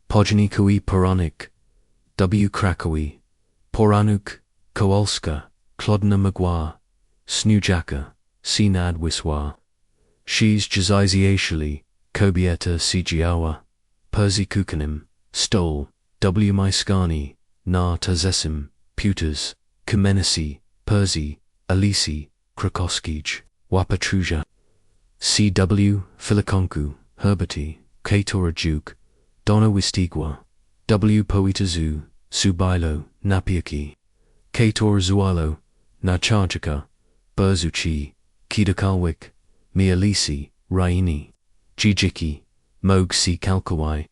Podnikowi Poranik, W. Krakowi, Poranuk, Kowalska, Klodna Magwa, Snujaka, Sinad Wiswa. She's Jaziziashali, Kobieta Sijiawa, Perzi Kukanim, Stol, W. Myskani, Na Tazesim, Pewters, Kamenisi, Perzi, Alisi, Krakoskij, Wapatruja. C.W. Filikonku, Herberti, Katora Duke, Donna Wistigwa, W. Poetazu, Subailo, Napiaki, Kator Zualo, Nacharjaka, Berzuchi, Kidakalwik, Mialisi, Raini, Jijiki, Moog C. Kalkawai,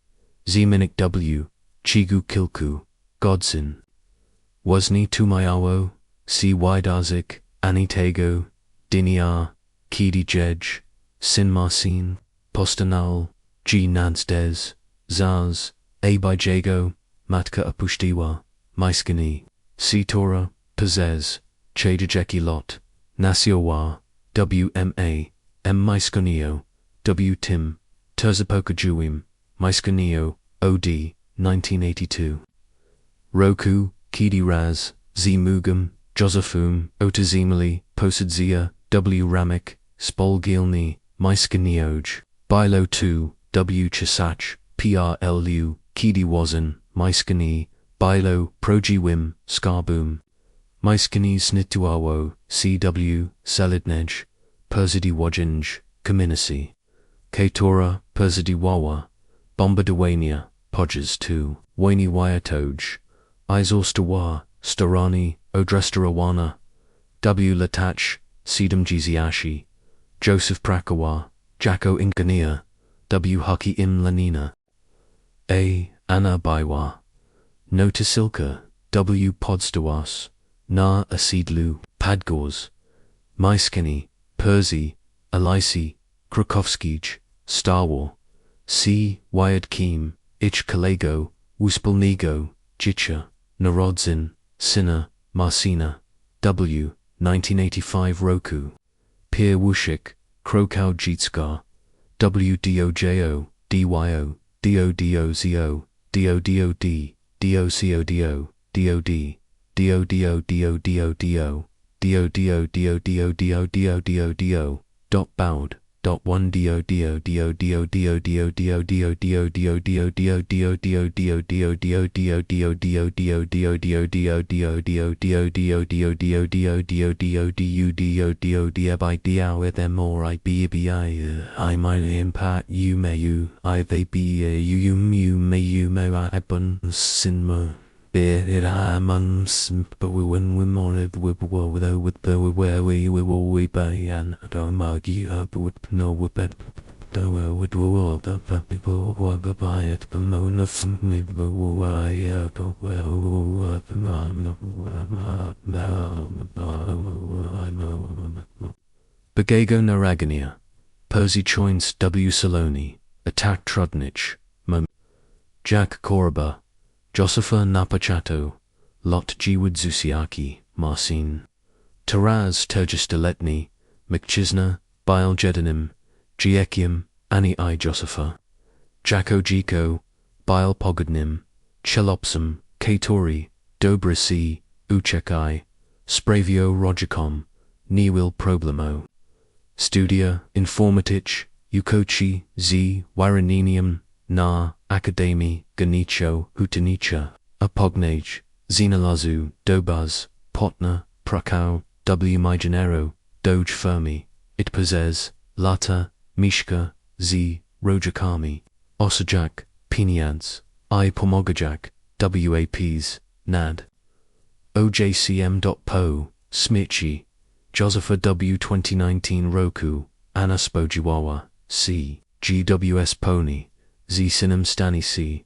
Zeminik W., Chigu Kilku, Godsin, Wasni Tumayawo, C. Widarzik, Anitago, Diniar, Kidi Jej, Sin Marcin, Postanal, G. Nadsdez, Zaz, A. by Jago, Matka Apushtiwa, Maiskani, C. Tora, Pazez, Chadajeki Lot, Nasiowa, W.M.A., M. Maiskonio, W. Tim, Terzapoka Juim, Maiskonio, O.D., 1982. Roku, Kidi Raz, Z. Mugam, Josephum, Otazimali, Posadzia, W. Ramik, Spolgilni, Maiskonioge, Bilo 2, W. Chisach, PRLU, Kidi Wazan, Maiskani, Bilo, Projiwim, Skarboom, Maiskani Snituawo, C.W., Selidnej, Persidi Wajinj, Kaminasi, Katora, Persidi Wawa, Bombardawania, Podges 2, Wani Wyatoj, Izorstawa, Starani, Odrestarawana, W. Latach, Sidam Jiziashi, Joseph Prakawa, Jacko Ingania, W. Haki Im Lanina, A. Anna Baiwa, Notisilka, W. Podstawas, Na Asidlu, Padgors, Maiskani, Perzi, Alisi, Krakowskij, Starwar, C. Wyad Kim, Ich Kalego, Wuspelnigo, Jicha, Narodzin, Sinna, Marcina, W. 1985 Roku, Pier Wushik, Krakow Jitskar, WDOJO, DYO, DODOZO, DODOD, DOCODO, DOD, DODODODODO, DODODODODODODO, dot bowed, dot one with them or I be I might impact you may you I they be you may you may I bun sin mo it I months but we win we more with the where we will we buy and don't mug you up with no whippet the would all the people who buy it but no nothing me but why Bagago Naragania, Percy Choins W. Saloni, Attack Trudnich, Jack Koraba, Josepha Napachato, Lot Jiwid Zusiaki, Marcin, Taraz Tergistoletni, McChisna, Bile Jedanim, Giekium, Ani I Josepha, Jacko Jiko, Bile Pogodnim, Chelopsum, Katori, Dobrisi, Uchekai, Spravio Rogicom, Niwil Problemo, Studia, Informatich, Ukochi, Z, Waraninium, Na, Academy, Ganicho, Hutanicha, Apognage, Zenalazu, Dobaz, Potna, Prakau, W. Mygenero, Doge Fermi, Itpazez, Lata, Mishka, Z, Rojakami, Osajak, Piniads, I. Pomogajak, WAPs, NAD, OJCM.po, Smichi, Josepha W. 2019 Roku, Anna Spojiwawa, C. GWS Pony, Z. Sinem Stani C.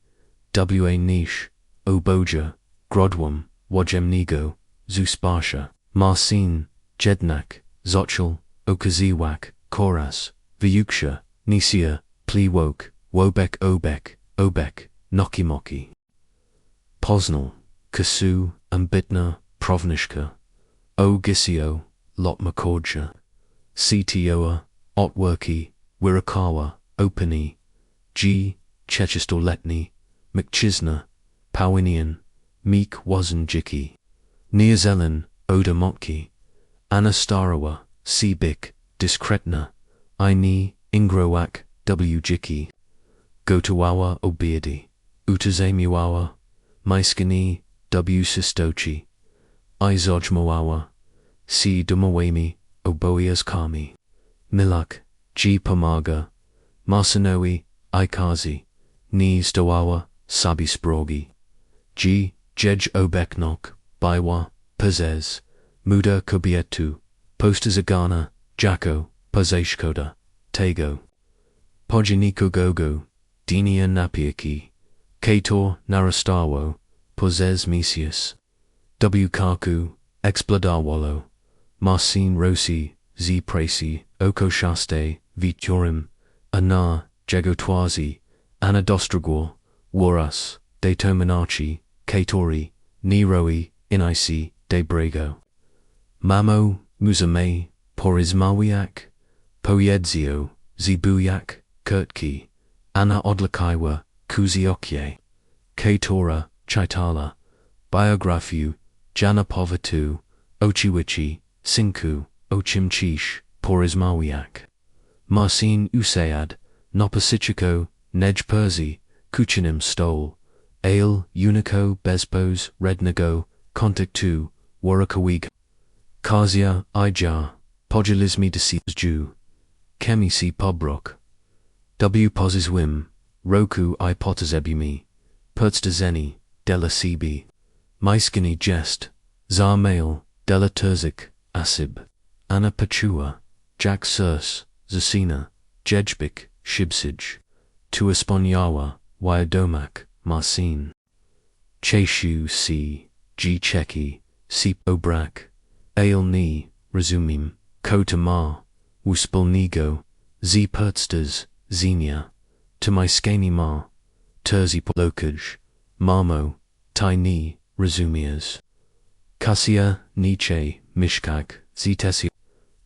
WA Niche, Oboja, Grodwam, Wajemnigo, Zusparsha, Marcin, Jednak, Zochel, Okaziwak, Koras, Vyuksha, Nisia, Pliwok, Wobek Obek, Obek, Nokimoki, Poznal, Kasu, Ambitna, Provnishka, O. Gisio, Lot Makorja, CTOA, Otworki, Wirakawa, Openi, G. Chechistoletni, McChisna, Powinian, Meek Wazanjiki, Neazelin, Oda Motki, Anastarawa, Sebik, Diskretna, Ini, Ingrowak, W. Jiki, Gotawawa Obeidi, Utazamiwawa, Maiskani, W. Sistochi, Izojmawawa, C. Dumawami, Oboias Kami, Milak, G. Pamaga, Marsanoi, Ikazi, Nis Dawawa, Sabi Sprogi, G. Jej Obeknok, Baiwa, Pazez, Muda Kobietu, Postazagana, Jako, Pazeshkoda, Tego, Pojaniko Gogo, Dinia Napiaki, Kator Narastawo, Pozez Mesius, W. Kaku, Explodarwallo, Marcin Rossi, Z. Pracy, Oko Shaste, Viturim, Anar, Jegotwazi, Anadostragor, Waras, De Tominaci, Katori, Neroi, Inisi, De Brego, Mamo, Muzame, Porizmawiak, Poyedzio, Zibuyak, Kurtki, Anna Odlakaiwa, Kuziokye, Katora, Chaitala, Biographiu, Jana Povatu, Ochiwichi, Sinku, Ochimchish, Porizmawiak, Marcin Usayad, Nopasichiko, Nej Perzi, Kuchinim Stole, Ale, Unico, Bezpos, Rednago, Kontaktu, Warakawig, Kazia, Ijar, Pojalizmi Deceivs Jew, Kemi C. Pobrok, W. Pozizwim, Roku I Potazebumi, Pertstazeni, Della Cb, Maiskini Jest, Zar Mail, Della Terzik, Asib, Anna Pachua, Jack Surs, Zasina, Jejbik, Shibsij, Tuasponyawa, Wyadomak, Marcin, Cheshu C, G. Cheki, C. Obrak, Ale Ni, Razumim, Kotamar, Wuspolnigo, Z. Pertsters, Xenia, Tomaiskani Ma, Terzi Lokaj, Marmo, Tiny, Razumias, Kasia, Nietzsche, Mishkak, Zitesi,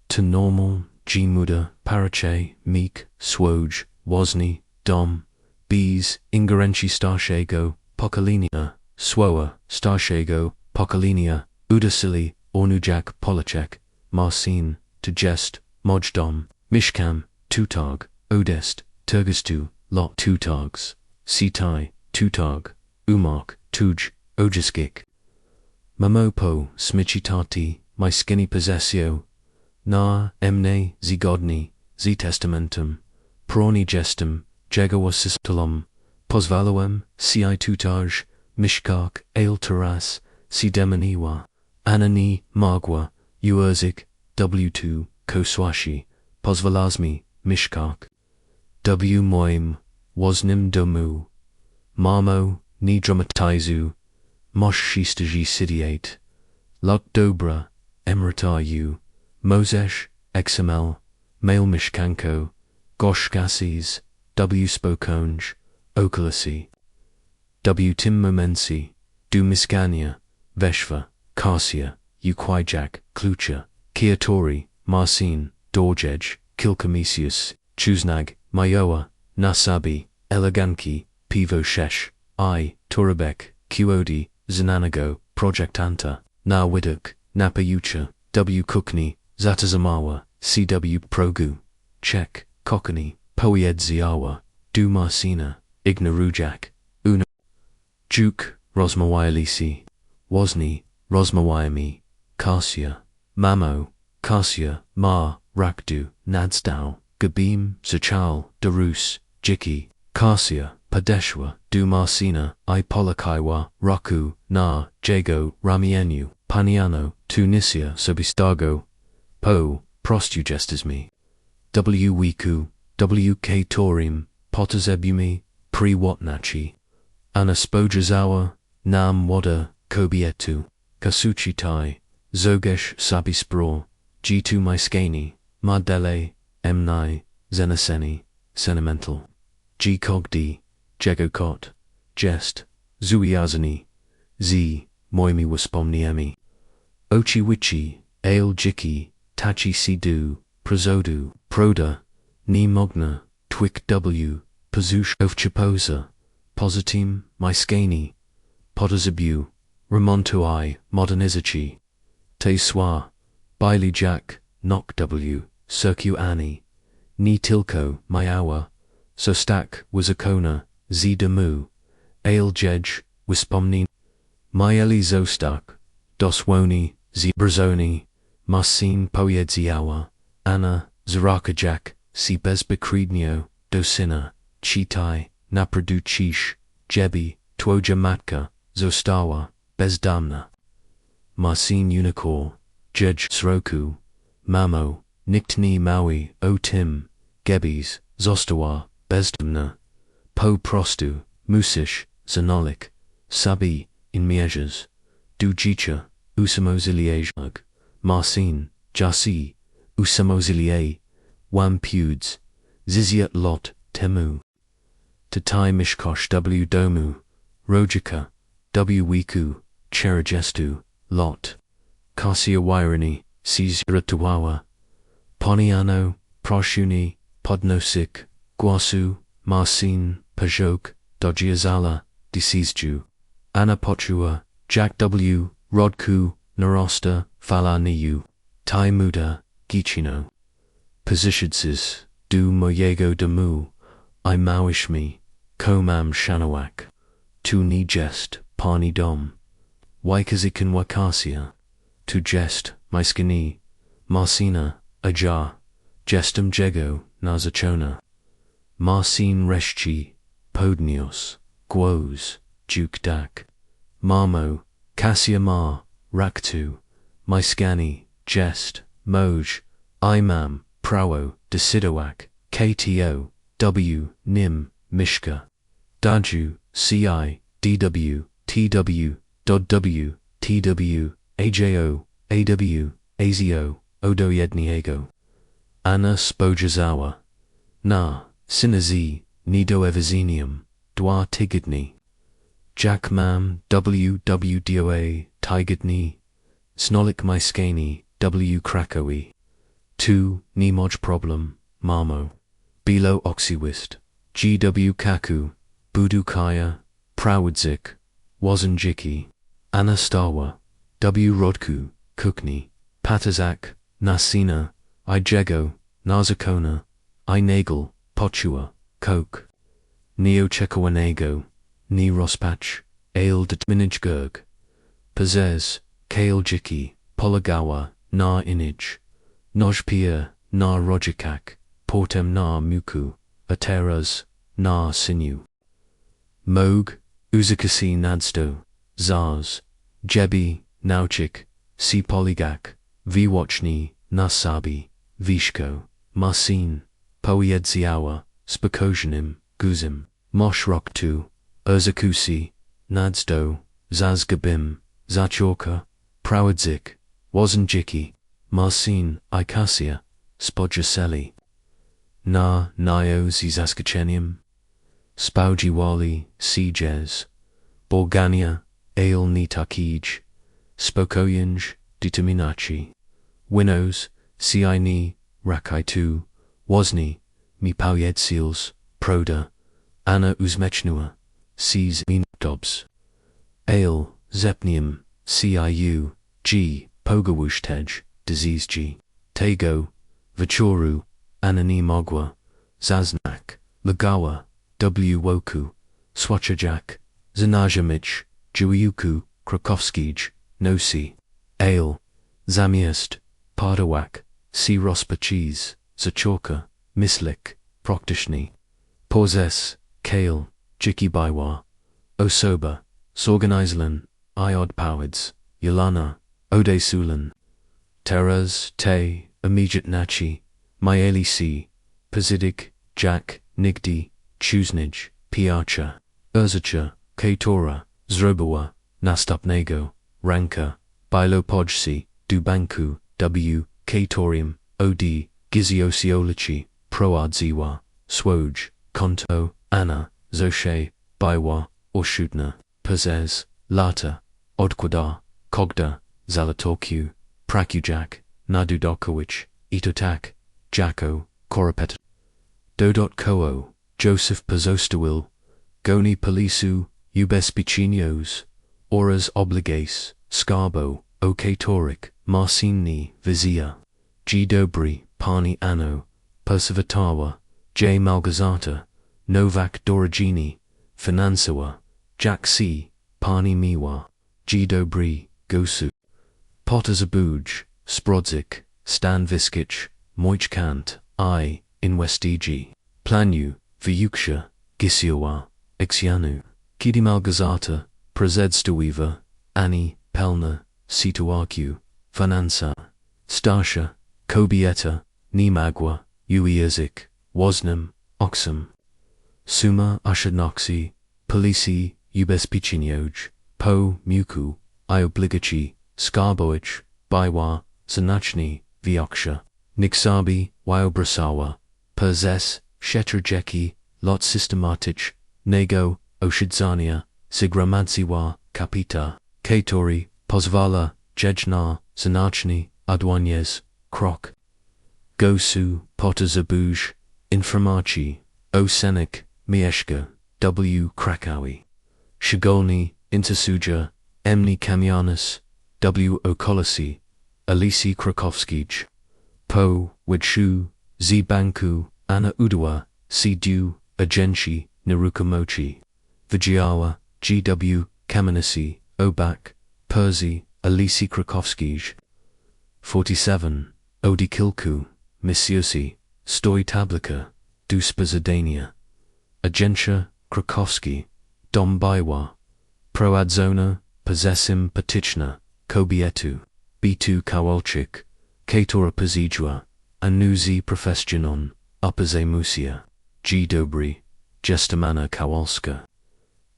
To Normal, G. Muda, Parache, Meek, Swoj, Wozni, Dom, Bees, Ingerenchi Starshego, Pokalinia, Swoa, Starshego, Pokalinia, Udasili, Ornujak, Polachek, Marcin, To Jest, Mojdom, Mishkam, Tutag, Odest, Turgastu, Lot Tutargs, Sitai, Tutag, Umark, Tuj, Ojiskik, Mamopo, Smichitati, My Skinny Possessio, Na, Emne, Zigodni, Z Testamentum, Proni Gestum, Jegawasistalum, Posvaluem, Ci Tutaj, Mishkak, Ale Taras, Si Demaniwa, Anani, Magwa, Uerzik, W2, Koswashi, Posvalazmi, Mishkak, W. Moim, Woznim Domu, Marmo, Ni Dramatizu, Mosh Shistaji Sidiate, Lot Dobra, Emratayu, Mosesh, XML, Mail Mishkanko, Goshgasis, W. Spokonj, Okalasi, W. Tim Momensi, Du Miskania, Veshva, Karsia, Ukwijak, Klucha, Kiatori, Marcin, Dorjej, Kilkamisius, Chuznag, Mayoa, Nasabi, Eleganki, Pivo Shesh, I, Turabek, Kuodi, Zananago, Project Anta, Na Widuk, Napayucha, W. Kukni, Zatazamawa, CW Progu, Czech, Kokani, Poiedziawa, Du Marcina, Ignarujak, Una, Juk, Rosmawayalisi, Wozni, Rosmawayami, Karsia, Mamo, Karsia, Ma, Rakdu, Nadzdao, Gabim, Zachal, Darus, Jiki, Karsia, Padeshwa, Du Marcina, I Polakaiwa, Raku, Na, Jago, Ramienu, Paniano, Tunisia, Sobistago, Po, Prostugestismi, W. Wiku, W. K. Torim, Potazebumi, Pri Watnachi, Anaspojazawa, Nam Wada, Kobietu, Kasuchi Tai, Zogesh Sabispro, G2 Maiskani, Mardele, Mni, Zenaseni, Sentimental, G. Kogdi, Jegokot, Jest, Zuiazani, Z. Moimi Waspomniemi, Ochiwichi, Ale Jiki, Tachi Sidu, Prozodu, Proda, Ni Mogna, Twik W, Pazush Ovchiposa, positim, myskani, podozabu, remontuai, modernizaci, te soir, bailey jack, knock w, circu ani, ni tilko, myawa, sostak, wazakona, z demu, ale jedge, wispomni, myeli zostak, doswoni, z brazoni, marcin pojedziała, Anna, zarakajak, si bezbekridnio, dosina, chitai, napradu chish, jebi, twoja matka, została, bezdamna. Marcin unikor, jedge sroku, mamo, niktni maui, o tim, gebis, została, bezdamna. Po prostu, musisz, zanolik, sabi, in mierzes, dujicha, usamoziliajag, Marcin, jasi, usamoziliaj, wampudes, ziziat lot, temu. Tatai mishkosh w domu, rojika, w wiku, cheragestu, lot. Kasia wyrani, sis ratuawa, poniano, proshuni, podnosik, guasu, Marcin, pajok, dojiazala, disizju. Anna pochua, Jack w, rodku, narosta, fala niu, tai muda, gichino. Posishidsis, du mojego demu, I mawishmi, komam shanawak. Tu ni jest, pani dom. Wykazikan wakasia. Tu jest, myskani, Marcina, aja, jestem jego, nazachona. Marcin reszchi, podnios, guos, duke dak. Marmo, kasia ma, raktu, myskani, jest, moj, imam, prawo, desidowak, kto, w, nim, mishka. Daju, ci, dw, tw, w, tw, ajo, aw, azo, odojedniego. Anna spojazawa. Na, synazi, nido evazinium, dwa tigidni. Jack mam, w doa, tigidni. Snolik myskani, w krakowi. Tu, ni moj problem, mamo. Bilo oxywist, gw kaku, budukaya, prawadzik, wazanjiki, Anastawa, w rodku, kukni, patazak, nasina, I jego, nazakona, I nagel, pochua, coke. Neochekowanego, ni rospach, ale dminijgurg. Pazez, kale jiki, polagawa, na inij. Nojpia, na rojikak, portem na muku, ateras, na sinew. Moog, uzakasi nadsto, zars, jebi, nauchik, si poligak, viwachni, nasabi, vishko, Marcin, pojedziała, spokojnym, guzim, moshroktu, urzakusi, nadsto, zazgabim, zachorka, prawadzik, wazanjiki, Marcin, ikasia, spodjaseli. Na, nio zizaskachenium, spaujiwali, sijez, Borgania, ale ni takij, spokoyinj, determinachi. Wynoś, ci ni, rakai tu, wozni, mi pojedsils, proda, Anna uzmechnua, sis mindobs. Ale, zepnium, ciu, g, pogawushtej, disease g, tego, vachoru, Anani mogwa, zaznak, lagawa, w woku, swachajak, zanajamich, juiuku, krakowskij, nosi. Ale, zamiast, padawak, si rospachiz, zachorka, mislik, proktishni. Porzes, kale, jiki baiwa, osoba, sorganizlan, iod powids, yelana, ode sulan. Teras, te, immediate nachi, myeli si, pazidik, jack, nigdi, chuznij, piacha, urzacha, katora, zrobawa, nastupnego, ranka, bilopojsi, dubanku, w, katorium, od, giziosiolici, proadziwa, swoj, konto, Anna, zoshe, baiwa, orshutna, pazez, lata, odquada, kogda, zalatorku, prakujak, nadudokowich, itotak, jako, korapet. Dodot Joseph Pazostawil, Goni polisu, ubezpieczenios, oraz obliges, skarbo, okatoric, Marcini, Vizia. G. Dobry, Pani Anno, Persevatawa, J. Malgazata, Novak Dorogini, Finansawa, Jack C., Pani Miwa, G. Dobry, Gosu. Potazabuj, Sprodzik, Stan Viskic, Moichkant, I. Inwestigi. Planu, Vyuksha, Gisiowa, Ixianu. Kidi Malgazata, Prezedstowiva, Ani, Pelna, Situarku, Finansa. Stasha, Kobieta, Nimagwa, Uiazik, Wasnam, Oxum. Suma Ashadnoxi, Polisi, Ubezpieczenioj, Po, Muku, Iobligaci, Skarboich, Baiwa, Zanachni, Vioksha. Niksabi, Wyobrasawa, Perzes, Shetrjeki, Lot Systematic, Nego, Oshidzania, Sigramadziwa, Kapita. Katori, Pozvala, Jejna, Zanachni, Adwanyez, Krok. Gosu, Potazabuj, Informaci, Osenik, Mieszka, W. Krakowi. Shigolni, Intersuja, Emni Kamianis, W. Okolisi, Alisi Krakowskij. Po, Widshu, Z. Banku, Anna Udua, C. Du, Agenci, Narukamochi. Vijayawa, G. W. Kamenisi, Obak, Perzi, Alisi Krakowskij. 47. Odi Kilku, Misiosi, Stoi Tablica, Duspazadania. Agentia, Krakowski, Dom Baiwa. Proadzona, Possessim Patichna, Kobietu. B2 Kawalchik, Katora Pazijua, Anuzi Professionon, Upaze Musia. G. Dobry, Gestamana Kowalska.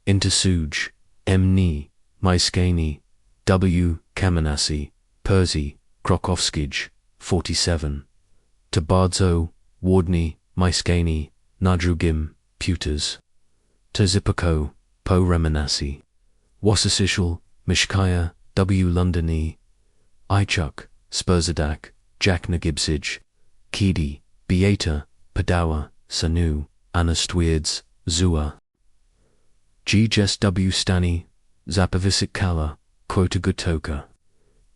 Intersuj, M. Ni, Myskani, W. Kamenasi, Perzi, Krakowskij. 47. Tabardzo, Wardni, Myskani, Nadrugim, Pewters. Terzipako, Po Remanasi. Wasasishal, Mishkaya, W. Londoni. Ichuk, Spurzadak, Jack Nagibsij. Kidi, Beata, Padawa, Sanu, Anastweards, Zua. G. Jes W. Stani, Zapovisik Kala, Quota Gutoka.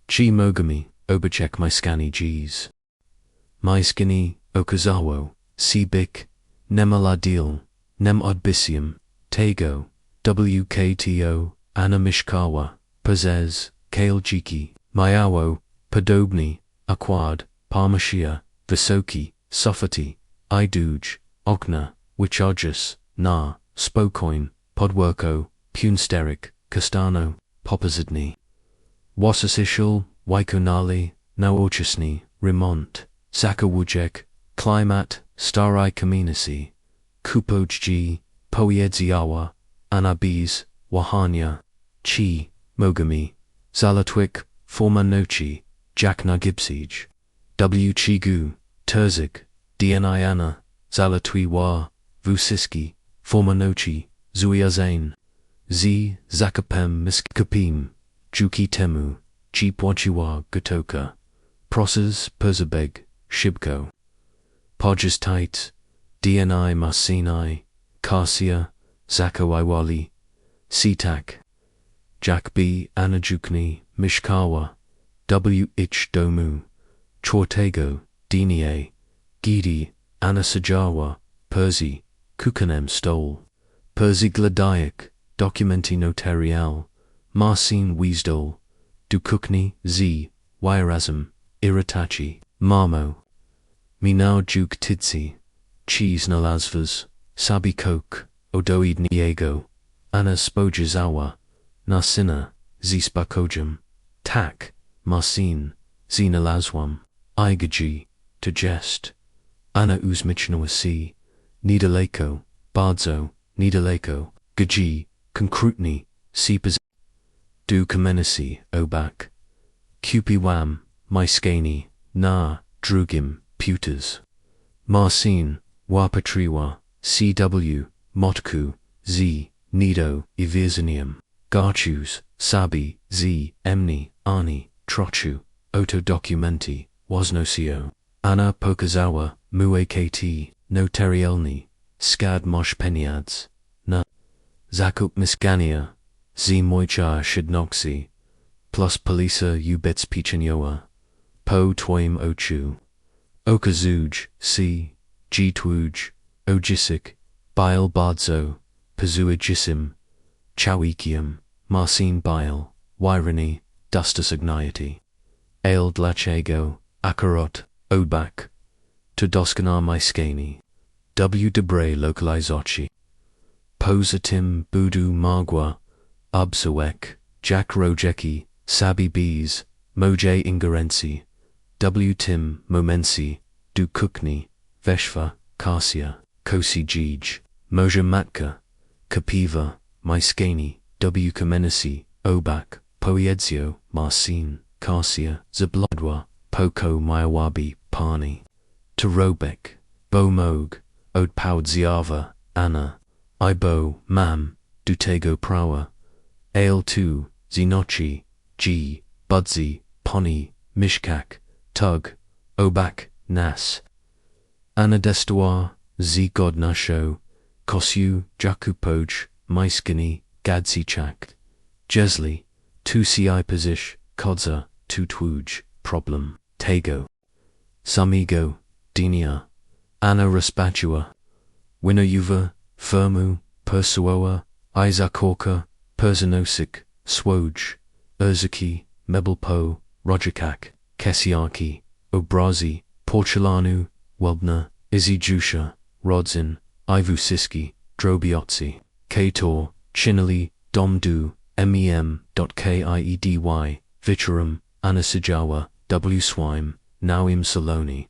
Chi Mogami, Obachek Myskani Gs. Myskini, Okazawo, Sibik, Nemaladil, Nem Odbisium, Tego, WKTO, Anna Mishkawa, Pazez, Kaljiki, Mayawo, Podobni, Akwad, Parmashia, Visoki, Sofati, Iduj, Okna, Wichargus, Na, Spokoin, Podwerko, Punsterik, Castano, Popazidni. Wasasishal, Waikonali, Naochesni, Remont, Zakawujek, Klimat, Starai Kaminasi, Kupojji, Poiedziawa, Anabis, Wahanya, Chi, Mogami, Zalatwik, Formanochi, Jaknagibsij. W. Chigu, Terzik, Dniana, Zalatwi Vusiski, Formanochi, Zuiazain. Z. Zakapem Miskapim, Juki Temu, Jeepwachiwa Gutoka. Prosses Perzabeg, Shibko. Podges Tait, Dni Marsinai, Karsia, Zakawaiwali, Sitak. Jack B. Anajukni, Mishkawa, W. Ich Domu, Chortego, Dnie, Gidi, Anasajawa, Perzi, Kukanem Stole. Perzi Gladayak, Documenti Notarial, Marcin Weasdol, Dukukni, Z. Wairazm, Iritachi, Marmo. Minau Juk Tidsi, Cheese Nalazvas, Sabi Coke, Odoid Niego, Anna Spojazawa, Narsina, Zispakojum, Tak, Marcin, Zinalazwam, Igaji, To Jest, Anna Uzmichnawasi, Nidaleko, Bardzo, Nidaleko, Gaji, Konkrutni, Sipaz, Du Kamenisi, Obak, Kupiłam, Myskani, Na, Drugim, Pewters. Marcin, Wapatriwa, CW, Motku, Z, Nido, Ivirzinium. Garchus, Sabi, Z, Emni, Ani, Trochu, Oto Documenti, Wasnosio. Anna Pokazawa, Muekati, Notarielni, Skad Mosh Peniads. Na. Zakuk miskania, z moicha shidnoxi, plus polisa ubits pichanyoa, po twoim ochu. Okazuj, c, g twuj, ojisik, bile bardzo, pazuajisim, chawikium, marcin bile, wyrony, dustus agniety. Ale dlaczego, akarot, obak, to doskanar myskani. W. Debre lokalizoci. Pozatim budu magwa, ubsawek, jack rojeki, sabi bees, moje ingerenci. W. Tim momensi, du kukni, veshva, karsia, kosi jij, moja matka, kapiva, myskani, W. Kamenisi, obak, poiedzio, marcin, karsia, zablodwa, poko myawabi, pani. Tarobek, bomog, od poud ziava, Anna, ibo, mam, dutego prawa, ale tu, zinochi, g, budzi, poni, mishkak, tug, obak, nas. Anna destoir, z godnasho, kosu, jakupoj, myskini, gadsichak, jesli, tu si posish, kodza, tu twuj, problem, tego. Samigo, dinia, Anna respatua, Wynojuva, firmu, persuoa, Isakorka, persinosik, swoj, urzaki, mebelpo, rojakak, kesiarki, obrazi, porcelanu, welbna, izijusha, rodzin, ivusiski, drobiotsi, kator, chinali, domdu, mem.kiedy, vicharum, anasijawa, w swime, nawim saloni.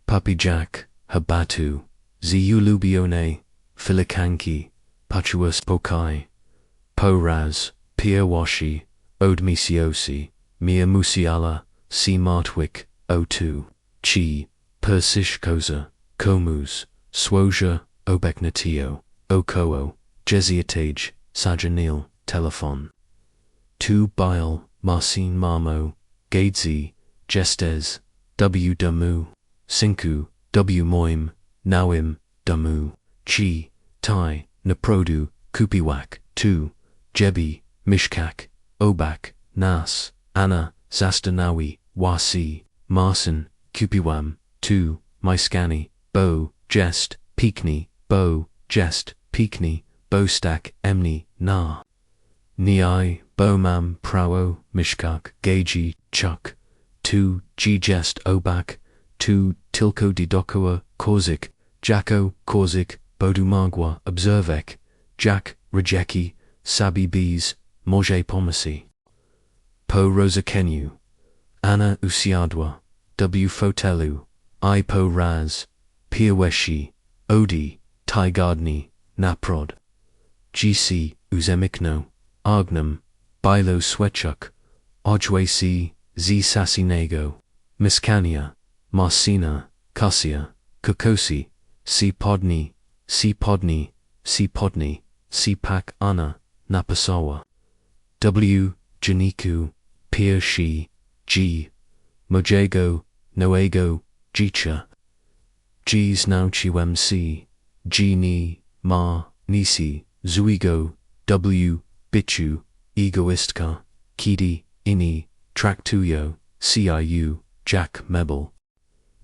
Papi Jack, Habatu, Ziulubione, Filikanki, Pachuas Pokai, Poraz, Piawashi, Odmisiosi, Mia Musiala, C. Martwick, O2, Chi, Persish Koza, Komus, Swoja, Obeknatio, Okoo, Jeziatage, Sajanil, Telephone. 2 Bile, Marcin Marmo, Gadzi, Gestes, W. Damu, Sinku, W. Moim, Nawim, Damu, Chi, Tai, Naprodu, Kupiwak, 2, Jebi, Mishkak, Obak, Nas, Anna, Zastanawi, Wasi, Marcin, Kupiwam, 2, Myskani, Bo, Jest, Peakney, Bo, Jest, Peakney, Bostak, Emni, Na. Niai, Bomam, Prawo, Mishkak, Geji, Chuk, 2, G. Jest, Obak, 2, Tilko Didokoa, Korzik, Jacko, Korzik, Bodumagwa, Observek, Jack, Rejeki, Sabi Bees, Moje Pomasi. Po Rosakenu, Anna Usiadwa, W. Fotelu, I. Po Raz, Piaweshi, Odi, Tigardni, Naprod. GC, Uzemikno, Agnum, Bilo Swechuk, Ojwesi, Z. Sasinego, Miskania, Marcina, Kasia, Kokosi, C. Podni, C. Podni, C. Podni, C. Pak Anna, Napasawa. W. Janiku, Pia Shi, G. Mojego, Noego, Jicha. G's now Chiwem C. G. Ni, Ma, Nisi, Zuigo, W. Bichu, Egoistka, Kidi, Ini, Traktuyo, CIU, Jack Mebel.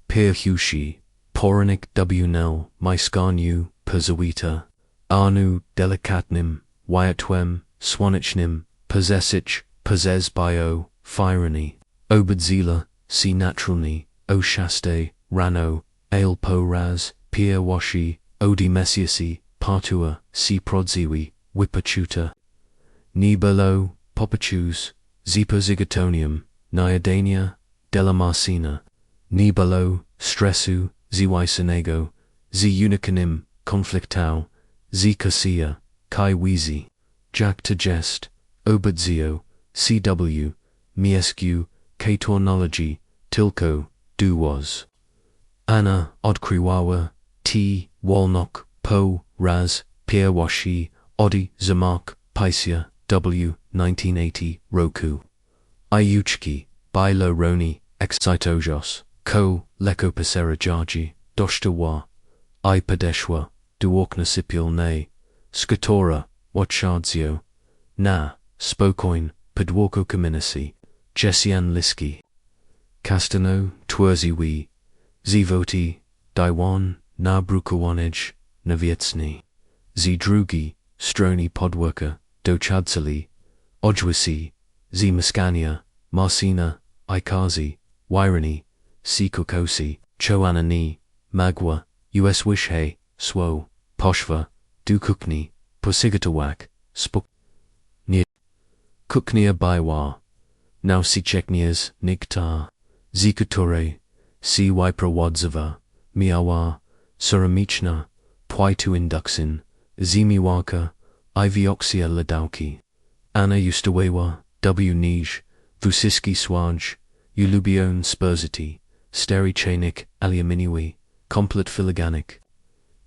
Pir Hushi, Poranik W. Nel, Myskarnu, Perzawita, Arnu, Delikatnim, Wyatwem, Swanichnim, Pezesich, Pezes Bio, Firony, Obadzila, C. Naturalni, O. Shaste, Rano, Ale Po Raz, Pir Washi, Odi Messiasi, Partua, C. Prodziwi, Wipachuta. Nibelo, Popachus, Zipa Zigatonium, Nyadania, Della Marcina. Nibelo, Stressu, Ziwaisenego, Z. Unicanim, Conflictau, Z. Kasia, Kai Wizi. Jack to Jest, Obadzio, CW, Miescu, Katornology, Tilko, Du was. Anna, Odkriwawa, T. Walnock, Po, Raz, Pierwashi, Odi, Zamak, Paisia, W. 1980, Roku. Ayuchki, Bilo Roni, Excitojos, Ko, Leko Pasera Jarji, Doshtawa, I Padeshwa, Duokna Sipil Ne, Skatora, Wachadzio, na, spokojn, podwórko Kamienicy, Jesian Liski. Castano, Twierdziwi, Zwoti, Daiwan, na Brukowanij, Nawiecny. Z drugi, stroni podwórka, Dochadzali, Ojwisi, Z Miskania, Marcina, Ikazi, Wyrani, Sikokosi, Choanani, Magwa, US Wishe, Swo, Poshva, Dukukni, Posigatawak, Spuk. Nia Kuknia Baiwa, now Sicheknias, Niktar, Zikuture, Si Wyprowodzava, Miawa, Suramichna, Pwaitu Induksin, Zimiwaka, Ivioxia Ladauki, Anna Ustawewa, W. Nij, Vusiski Swaj, Ulubion Spurzity, Sterichenik, Aliaminiwi, Komplet Filiganic,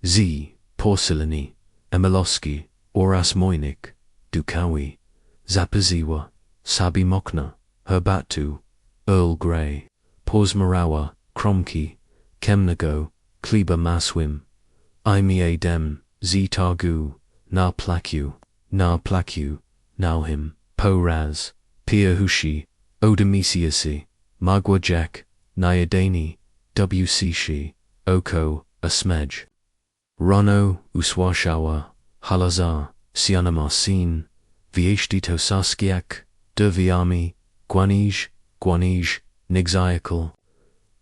Z. Porcellani, Emiloski, Oras Moinik, Dukawi, Zapaziwa, Sabi Mokna, Herbatu, Earl Grey, Porsmarawa, Kromki, Kemnago, Kleba Maswim, Imie Dem, Z Targu, Na Plaku, Nauhim, Poraz, Pia Hushi, Odemisiasi, Magwa Jack, Nyadani, WC Oko, Asmej. Rono, Uswashawa, Halazar, Sianamarsin, Vieshtito Saskiak, Derviami, Guanij, Nigziakal,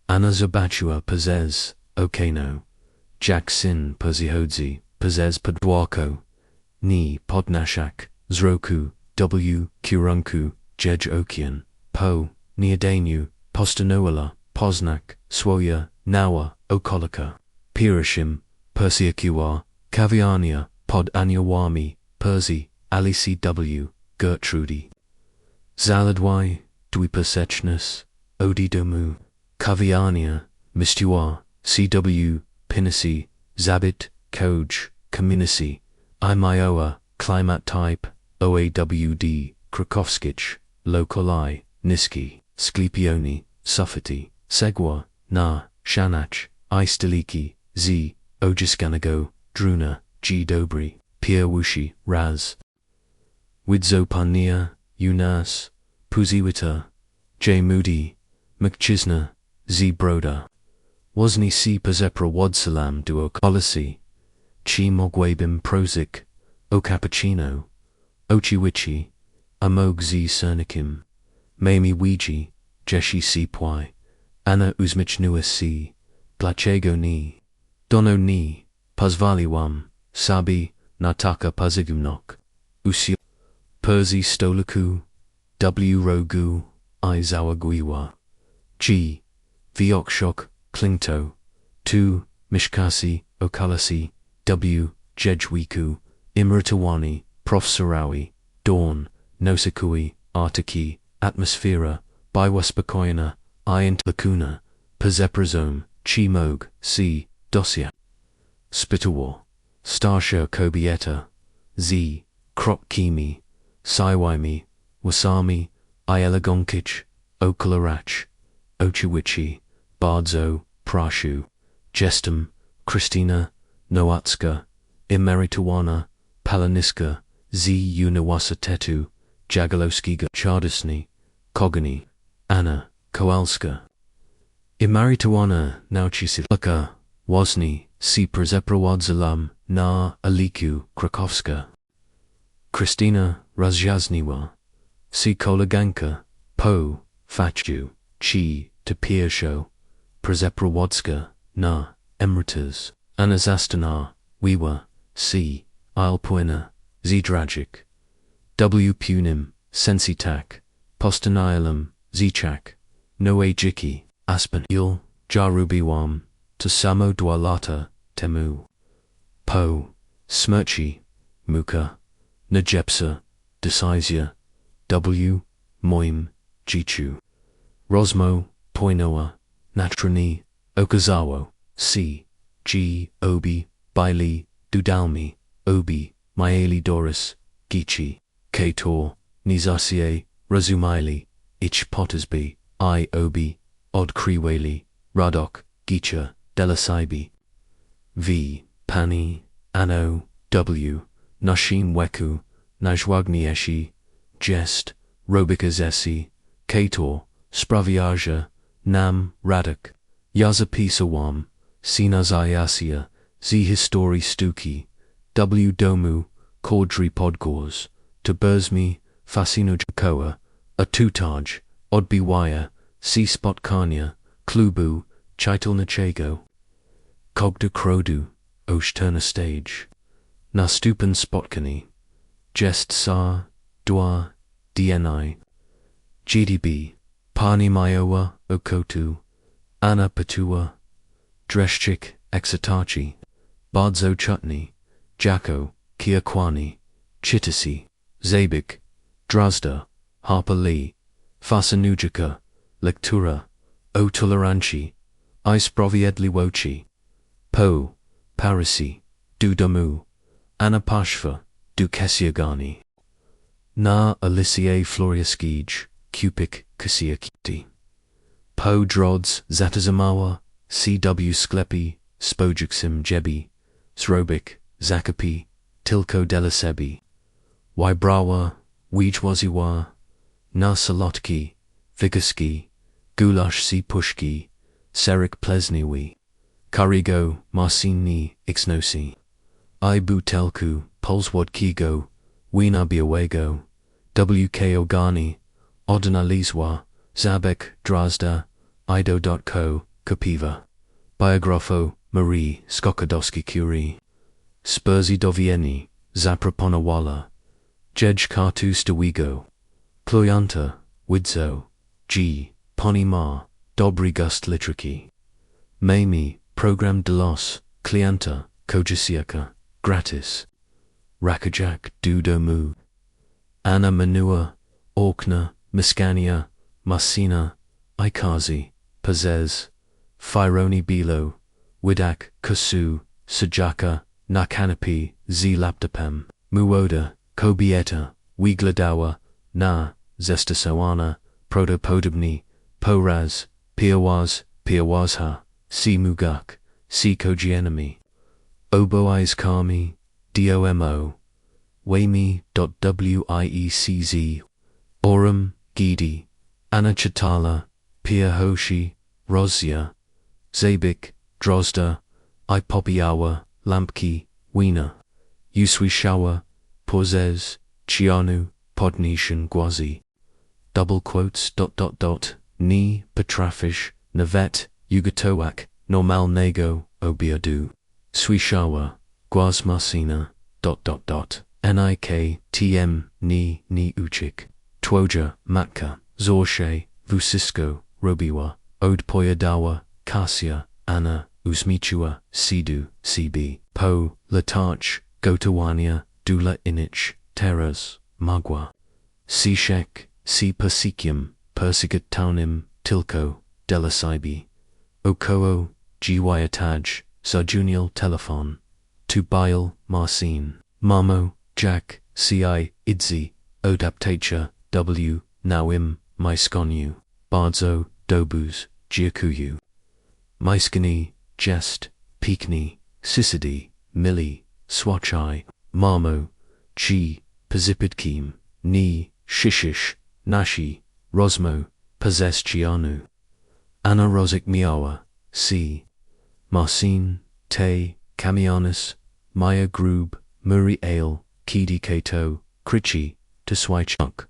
Anazabatua Pazez, Okano, Jacksin Perzihodzi, Pazez Podwako, Ni Podnashak, Zroku, W. Kurunku, Jej Okian, Po, Niadanu, Postanoala, Poznak, Swoya, Nawa, Okolaka, Pirashim, Persiakuwa, Kaviania, Pod Anyawami, Persi, Ali C.W., Gertrudi. Zaladwai, Dwipersechnas, Odidomu, Kaviania, Mistuar, C.W., Pinasi, Zabit, Koj, Kamienicy, Imioa, Climate Type, OAWD, Krakowskich, Lokolai, Niski, Sklepioni, Sufati, Segwa, Na, Shanach, Istaliki, Z, Ojiskanago, Druna, G. Dobry, Pierre Wushi, Raz. Widzopania, Unas, Puziwita, J. Moody, McChisna, Z. Broda. Wozni C. Pazepra Wadsalam Duo Policy, Chi Mogwabim Prozik, O Cappuccino, Ochiwichi, Amog Z. Cernikim, Mami Ouija, Jeshi C. Pwai, Anna Uzmich Nuas C. Glachego Ni, Dono Ni, Pazvaliwam, Sabi, Nataka Pazigumnok, Usi, Perzi Stolaku, W. Rogu, Izawagwiwa, G. Viokshok, Klingto, 2. Mishkasi, Okalasi, W. Jejwiku, Imratawani, Prof. Sarawi, Dawn, Nosikui, Artaki, Atmosphera, Biwaspakoyana, Iant Lacuna, Pazeprazome, Chimog, C. Dosia. Spitawar, Starsha Kobieta, Z. Krok Kimi, Saiwaimi, Wasami, Ielagonkich, Okalarach, Ochiwichi, Bardzo, Prashu, Jestem, Christina, Noatska, Imeritawana, Palaniska, Z. Unawasa Tetu, Jagaloskiga, Chardisny, Kogani, Anna, Kowalska. Imaritawana, Nauchisilaka, Wozni, Si Przeprawodzalam, Na, Aliku, Krakowska. Christina, Razjazniwa, Si Kolaganka, Po, Fatju, Chi, Tapiersho, Przeprawodska, Na, Emeritus, Anazastana, Wiwa, C. Ilpuina, Zdragic, W. Punim, Sensitak, Postanialum, Zichak, Noe Jiki, Aspen Yul, Jarubiwam, Tasamo Dwalata, Temu, Po, Smirchi, Muka, Najepsa, Decisia, W. Moim, Jichu, Rosmo, Poinoa, Natrani, Okazawa, C. G. Obi, Baili, Dudalmi, Obi, Maeli Doris, Gichi, Kator, Nizasie, Razumaili, Ich Pottersby, I. Obi, Od Kriwali, Radok, Gicha, Delasaibi, V. Pani, Anno, W. Nashim weku, najwagnieshi, jest, robikazesi, kator, spraviaja, nam, radak, yazapisawam, sinazayasia, z histori stuki, w domu, kordri podgors, to burzmi, fasinojakoa, a tutaj, odbiwaya, si spotkania, klubu, chitalnachago. Kogda krodu, oshterna stage. Nastupan spotkani. Jest sa, dwa, dni. GDB, pani majowa, okotu, Anna patua, dreszczyk, exitachi, bardzo chutney, jako, kiakwani, chitasi, zabik, drazda, harpa lee, fasanujika, lektura, o toleranci, I sproviedliwoci, po, parisi, du domu, anapashva, du kesiagani. Na alisier floriaskij, kupik, kasiakiti. Po drods, zatazamawa, CW sklepi, spojuksim jebi, zrobik, zakapi, tilko delasebi. Wybrawa, wijwaziwa, na salotki, vigaski, gulash si pushki, serik plesniwi, karigo, marsini, ixnosi. I butelku, polswodkigo, winabiawego, WK ogani, odinalizwa, zabek, drazda, ido.co, kapiva. Biografo, Marie, Skokadowski Curie. Spurzy dowieni, zaproponowala. Jedź kartu stawigo. Plujanta, widzo, G, ponima, dobry gust litriki. Mami, program de los, klienta, kojasiaka, gratis. Rakajak, du domu. Anna manua, Orkna, Miskania, Masina, Ikazi, Pazez, Fironi Bilo, Widak, Kusu, Sajaka, Nakanapi, Z Laptopem, Muoda, Kobieta, Wigladawa, Na, Zestasoana, Protopodobni, Poraz, Piawaz, Piawazha, Si Mugak, Si Kojienami, Oboiz Kami, DOMO, Wami.wiecz, Orum, Gidi, Anachatala, Pia Hoshi, Rozia, Zabik, Drozda, Ipopiawa, Lampki, Wiener, Uswishawa, Porzez, Chianu, Podnishan Gwazi. Double quotes, Ni, Petrafish, Navet, Ugatoak, Normal Nego, Obiadu. Swishawa, Gwaz Marsina, Nik, Tm, Ni Uchik. Twoja, Matka, Zorshe, Vusisko, Robiwa, Odpoyadawa, Kasia, Anna, Usmichua, Sidu, CB, Po, Latach, Gotawania, Dula Inich, Teras, Magwa. Sishek, Si Persikium, Persigat Taunim, Tilko, Delasibi. Okoo, Gyataj, Sarjunial Telephone. Tubail, Marcin. Mamo, Jack, Ci, Idzi, Odaptacha, W, Nawim, Myskonu. Bardzo, Dobuz, Giakuyu. Myskani, Jest, Peakney, Sisidi, Milli, Swachai, Marmo, Chi, Pazipidkim, Ni, Shishish, Nashi, Rosmo, Pazeschianu. Anna Rozik Miawa, C. Marcin, Te, Kamianis, Maya Grub, Muri Ale, Kidi Kato, Krichi, Teswaichuk.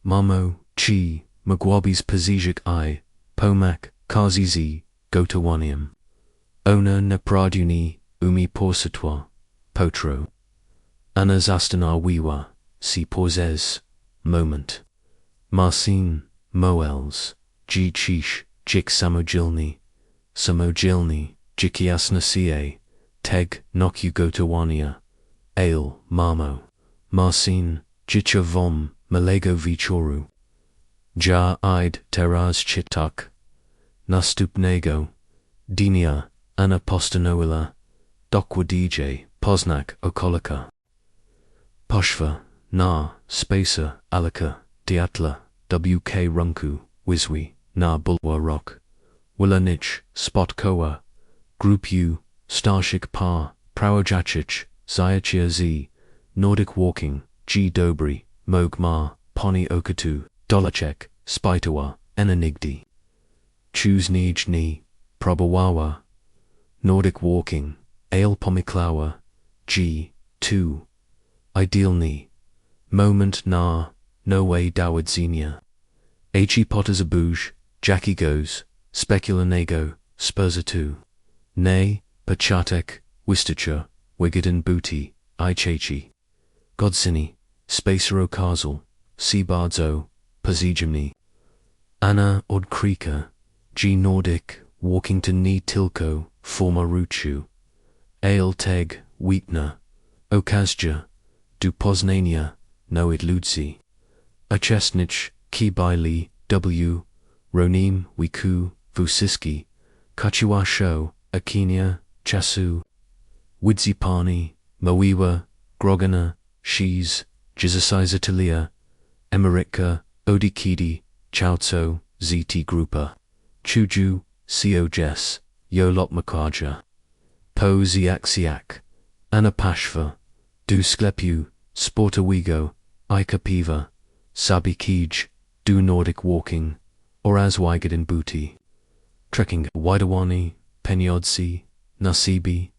Mamo, Chi, Magwabis Pazijik I, Pomak, Kazizi, Gotawanium. Ona Nepraduni, Umi Porsatwa, Potro. Anna Zastanar Wiwa, Si Porzez, Moment. Marcin, Moels, G Chish, Jik Samojilni, Jikiasna Sie, Teg, Noku Gotawania. Ale, Marmo. Marcin, Jicha Vom, Malego Vichoru. Ja Id, Teraz Chitak. Nastupnego, Dinia, Anna Postanoila, Dokwa DJ, Poznak, Okolika. Poshva, Na, Spacer, Alika, Diatla, WK Runku, Wiswi, Na Bulwa Rock. Willanich, Spot Koa, Group U, Starshik Pa, Prawojacic, Zayachia Z, Nordic walking, G dobry, Mogma, Poni okatu, Dolacek, Spitawa, Enanigdi. Choose nij ni, Probawawa. Nordic walking, Ale pomiklawa, G, 2. Ideal ni. Moment na, no way dawad xenia. H. Potters a bouge, Jackie goes, Specula nego, Spurza 2. Nay, Pachatek, Wistacher, Wigaden booty, Ichachi. Godsini, Spacero Karsel, Seabardzo, Pazijimni. Anna Odkrika, G Nordic, walking to Ni Tilko, former Ruchu. Ale Teg, Wheatner, Okazja, Du Poznania, Noid Ludzi. Achesnich, Kibaili, W. Ronim, Wiku, Vusiski, Kachiwa Sho, Akinia, Chasu. Widzipani, Moiwa, Grogana, Shiz, Jizasiza Talia, Emeritka, Odikidi, Chautso, ZT Grupa. Chuju, Sio Jess, Yolot Makaja. Po Ziak, Anapashva, Du Sklepu, Sportawigo, Ika Piva, Sabi Kij, Du Nordic walking, Oraz Wygad booty. Trekking Widawani, Penyodsi, Nasibi,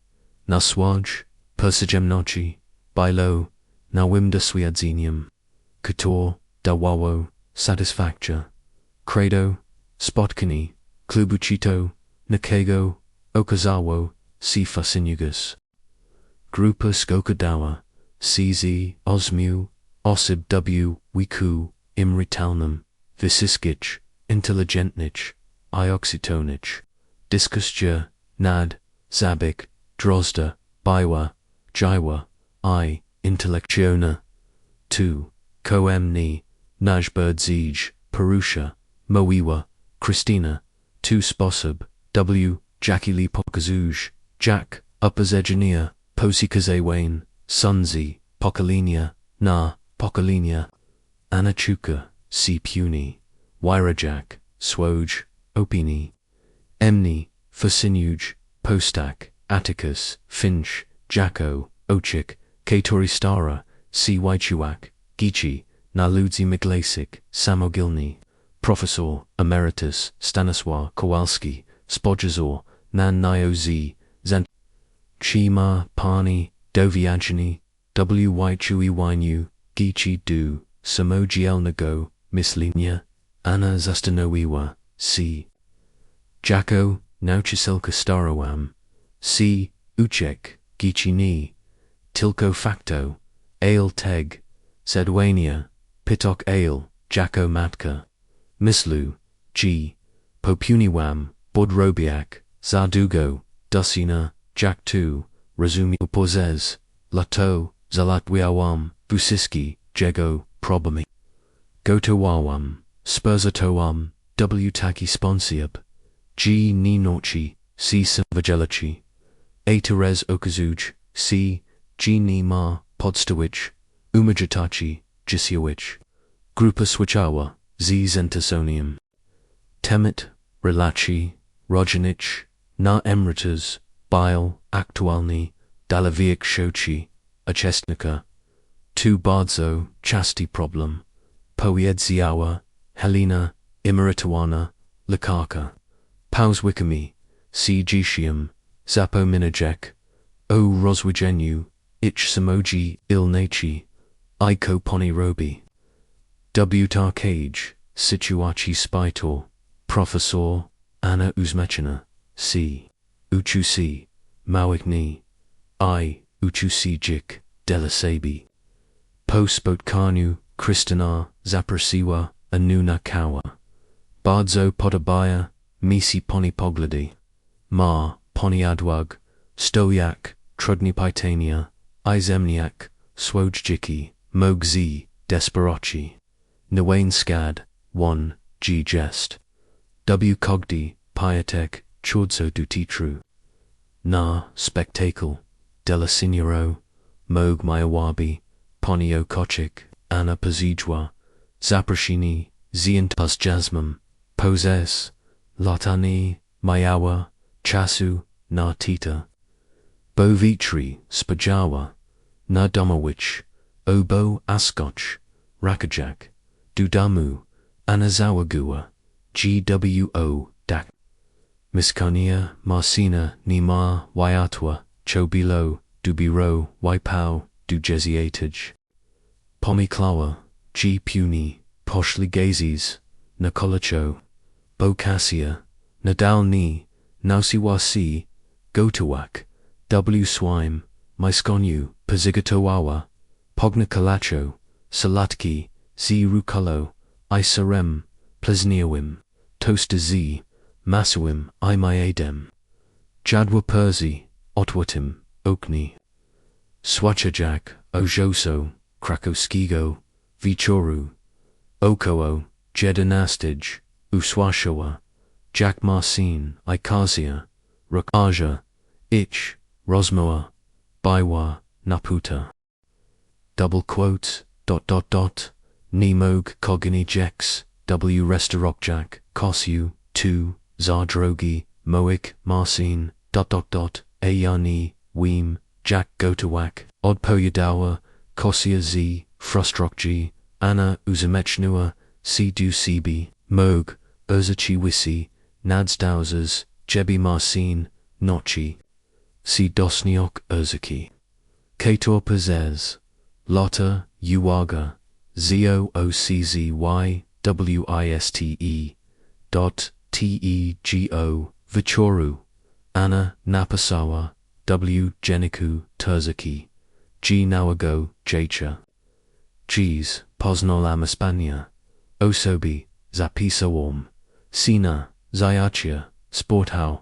Naswaj, Persijemnochi, Bailo, Nawimda Swiadzinium, Kutor, Dawawo, Satisfacture, Credo, Spotkani, Klubuchito, Nakego, Okazawo, Sifa Sinugus. Grupa Skokadawa, CZ, Osmu, Osib W, Wiku, Imri Talnum, Visiskich, Intelligentnich, Ioxitonich, Diskusja, Nad, Zabik, Drozda, Baiwa, Jaiwa, I, Intellectiona. 2. Koemni, Najbird Zij, Perusha, Moiwa, Christina, 2 Sposob, W, Jakili Pokazuj, Jack, Upazegenia, Posikazewane, Sunzi, Pokalinia, Na, Pokalinia. Anachuka, C. Puni, Wyrajak, Swoj, Opini. Emni, Fasinuj, Postak, Atticus, Finch, Jacko, Ochik, Katoristara, C. Waichuak, Gichi, Naludzi Miglasic, Samogilni. Professor, Emeritus, Stanisław Kowalski, Spodjazor, Nan Nioz, Zant. Chima, Pani, Doviagini, W. Waichui Wainu, Gichi Du, Samogiel Nago, Mislinia, Anna Zastanowiwa, C. Jacko, Nauchiselka Starawam, C. Uchek, Gichi Ni, Tilko Facto, Ale Teg, Zedwania, Pitok Ale, Jacko Matka. Mislu, G. Popuniwam, Bodrobiak, Zardugo, Dusina, Jack 2, Razumi Upozez, Lato, Zalatwiawam, Vusiski, Jego, Probami. Gotowawam, Spurzatoam, W. Taki Sponsiab, G. Ninochi, C. Savagelici. A. Terez Okazuj, C. G. Nima, Podstawich, Umajatachi, Jisiowicz. Grupa Swichawa, Z. Zentasonium. Temet, Relachi, Rojanich, Na Emritas, Bile, Aktualni, Dalaviak Shochi, Achestnika. 2 Bardzo, Chasti Problem, Poiedziawa, Helena, Imeritawana, Likaka. Pauswikami, C. Gitium, Zapo Minajek, O. Roswigenu, Ich Samoji, Ilnachi, Iko Poni Robi. W. Tarkage, Situachi Spitor, Professor, Anna Uzmechina, C. Uchusi, Mawikni, I. Uchusi Jik, Delasabi. Pospotkanu, Kristina, Zaprasiwa, Anuna Kawa. Bardzo Podobaya, Misi Poni Pogladi. Ma, Poni Adwag, Stoyak, Trudni Pitania, Izemniak, Swojjiki, Mogzi, Desperochi. Nawain Skad, 1, G. Jest. W. Cogdi, Piatek, Chordso Dutitru. Na, Spectacle, Della Signoro, Mog Mayawabi, Ponio Kochik, Anna Pazijwa, Zaprashini, Ziantas Jasmum, Poses, Latani, Mayawa, Chasu, Na Tita. Bovitri, Spajawa, Na Domowich, Obo Askoch, Rakajak, Dudamu, Anazawagua, GWO, Dak. Miskania, Marcina, Nima, Waiatwa, Chobilo, Dubiro, Waipau, Dujeziatage. Pomiklawa, G. Puni, Poshligazes, Nakolacho, Bokassia, Nadal Ni, Nausiwasi, Gotawak, W. Swime, Maiskonu, Pazigatowawa, Pognakalacho, Salatki, Z. Rukulo, Isarem, Plesniawim, Toaster Z, Masawim, Imayadem, Jadwa Perzi, Otwatim, Okni, Swachajak, Ojoso, Krakoskigo, Vichoru, Okoo, Jedanastij, Uswashawa, Jack Marcin, Ikasia, Rakaja, Ich, Rosmoa, Baiwa, Naputa. Double quotes, Nemog Kogini Jex, W. Restorokjak, Kosyu, 2, Zardrogi, Moik, Marcin, Ayani, Weem, Jack Gotawak, Odpoyadawa, Kosia Z, Frustrokji, Anna Uzamechnua, Sidu Sibi, Moog, Urzachi Wisi, Nadsdauzers, Jebi Marcin, Nochi, Si Dosniok Urzaki. Kator Pazez, Lotta, Uwaga, Zooczy, Wiste, Tego, Vichoru, Anna Napasawa, W. Jeniku, Turzaki, G. Nawago, Jacha. Gs. Poznol Amaspania, Osobi, Zapisawom, Sina, Zayachia, Sporthau,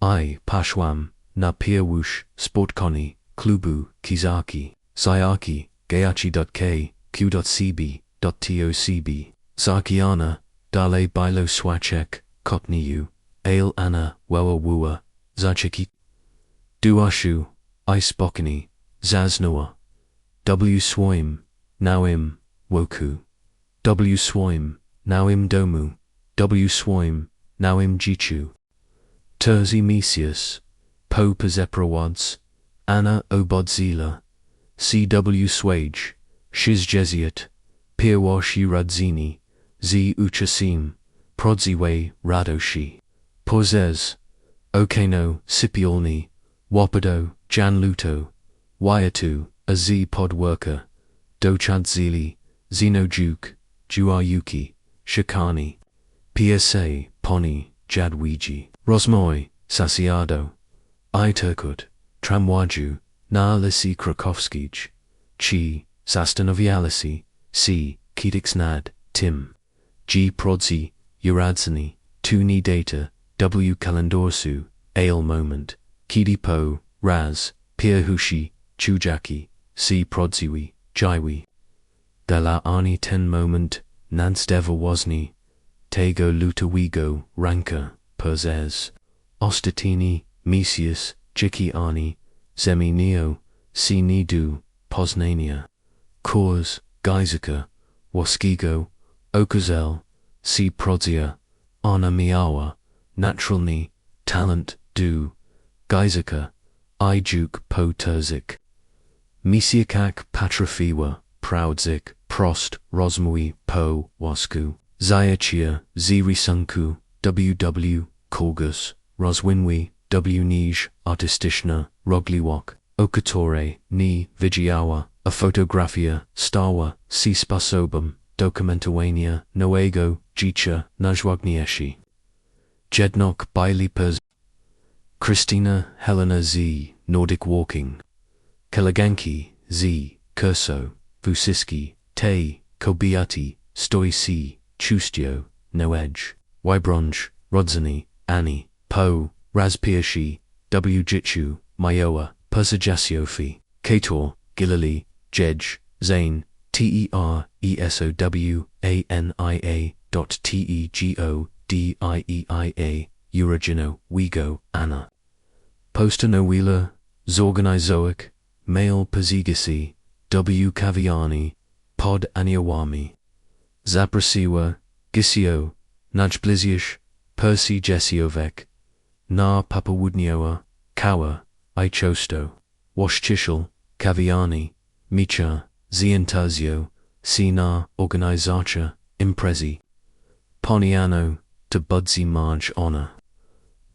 I. Pashwam, Napiawush, Sportkoni, Klubu, Kizaki, Sayaki, Gayachi.k, Q.cb.tocb, Sakiana, Dale Bilo Swachek, Kotniu, Ale Anna, Wewa Wua, Zachiki, Duashu, Icebokini, Zaznua, W. Swoim, Nawim, Woku, W. Swoim, Nawim Domu, W. Swoim, Nawim Jichu, Terzi Mesius, Po Pazeprawads, Anna Obodzila, C.W. Swage, Shiz Jeziat, Pirwashi Radzini, Z. Uchasim, Prodziwe Radoshi, Pozez, Okeno, Sipiolni, Wapado, Janluto, Waiatu, a Z pod worker, Dochadzili, Zenojuk, Juayuki, Shikani, PSA, Poni, Jadwiji, Rosmoy, Sasiado, I Turkut, Tramwaju, Na Lisi Krakovskij, Chi, Sastanovialisi, C. Kitiksnad, Tim, G. Prodzi, Uradzani, Tuni Data, W. Kalendorsu, Ale Moment, Kidipo, Raz, Pirhushi, Chujaki, C. Prodziwi, Jaiwi, Dela Ani Ten Moment, Nansdeva Wozni, Tego Lutawigo, Ranka, Perzez, Ostatini, Mesius, Jiki Ani, Zemi Neo, C. Nidu, Poznania, Kors, Geizika, Waskigo, Okazel, C. Prodzia, Anna Miawa, Naturalni, Talent, Du, Geizika, Ijuk Po Terzik, Misiakak Patrafiwa, Proudzik, Prost, Rosmui, Po, Wasku, Zayachia, Zirisunku, WW, Korgus, Roswinwi, W. Nij, Artistishna, Rogliwok, Okatore, Ni, Vigiawa, A Photografia, Stawa, C. Spasobum, Dokumentowania, Noego, Jicha, Najwagnieshi, Jednok, Bailey Pers, Christina, Helena Z, Nordic Walking, Kelaganki, Z, Kurso, Vusiski, Te, Kobiati, Stoici, Chustio, Noedge, Wybronj, Rodzani, Annie, Po, Razpiashi, W. Jitchu, Mayoa, Persajasiofi, Kator, Gilali, Jedge, Zane, TERESOWANIA.TEGODIEIA, Uragino, Wigo, Anna. Postano Wheeler, Zorganizoic, Male Pazigasi, W. Kaviani, Pod Aniawami, Zaprasiwa, Gisio, Najblizish, Percy Jesiovek, Na Papawudnioa, Kawa, Ichosto, Washchishel, Kaviani, Micha, Zientazio, Sina Organizacja, Imprezi. Poniano, to Budzi Marge Honor.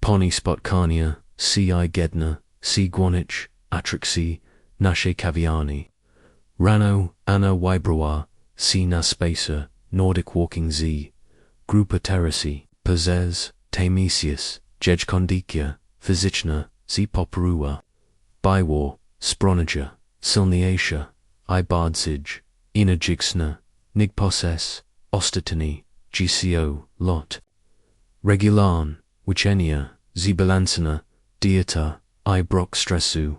Poni Spotkania, ci Gedna, ci Gwanich, Atrixi, Nashe Kaviani. Rano, Anna Wybrowa, ci Naspesa, Nordic Walking Z. Grupa Terasi, Pazez, Tamesius, Jejkondikia, Fizichna, z Poperuwa. Bywar, Spronija, Silniatia, I Bardsij, Ina Jigsna, Nigposes, Ostatini, GCO, Lot. Regularn, Wichenia, z Balansina, Dieta, I Brockstressu,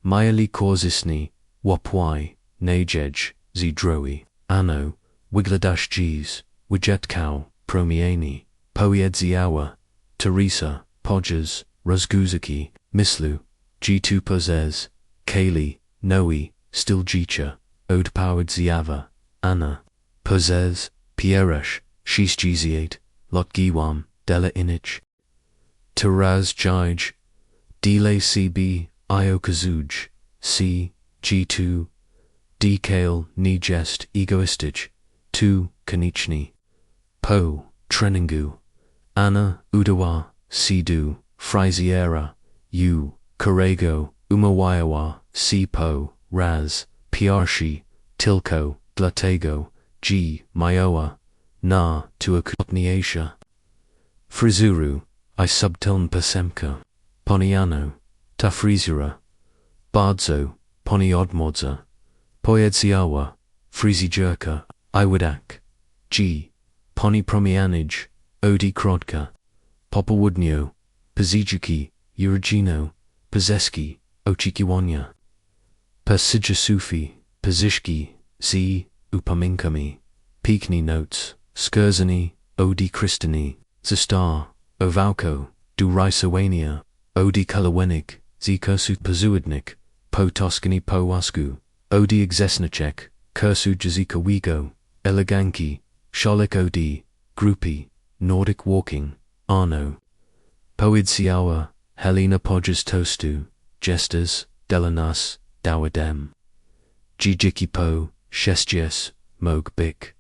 Myali Korzysni, Wapwai, Najej, z Drowi, Anno, Wigladash Gs, Wijetkau, Promieni, Pojedziawa, Teresa, Podgers, Rozguzaki, Mislu, G2 Pozez, Kaylee, Noe, Stiljicha, Ode Powered Ziava, Anna, Pozez, Pierush, Shishgiziate, Lotgiwam, Della Inich, Taraz Jij, Dile CB, Iokazuj, C, G2, Dekale, Nijest, Egoistich, 2, Kanichni, Po, Treningu, Anna, Udawa, Sidu, Friziera, U, Corrego, Umawayawa, Po, Raz, Piarshi, Tilko, Dlatego, G, Myoa, Na, Tuakutniatia. Frizuru, I Subtiln Pasemka, Poniano, Tafrizura, Bardzo, Poniodmodza, Poedziawa, Frizijurka, Iwadak, G, Poni Promianij, Odi Krodka, Popawudnio, Pazijuki, Uragino, Pazeski, Ochikiwanya. Pasijasufi, Pazishki, Z, Upaminkami, Peakney Notes, Skurzani, Odi Kristani, Zastar, Ovauko, Duraisawania, Odi Kalawenik, Z Kursut Pazuidnik, Po Toskani Po Wasku, Odi Exesnachek, Kursu Jazika Wigo, Eleganki, Sholik Odi, Grupi, Nordic Walking, Arno. Poidsiawa, Helena Podges Tostu, Jesters, Delanas, Dawadem. Jijiki Po, Shestjes, Moog Bik,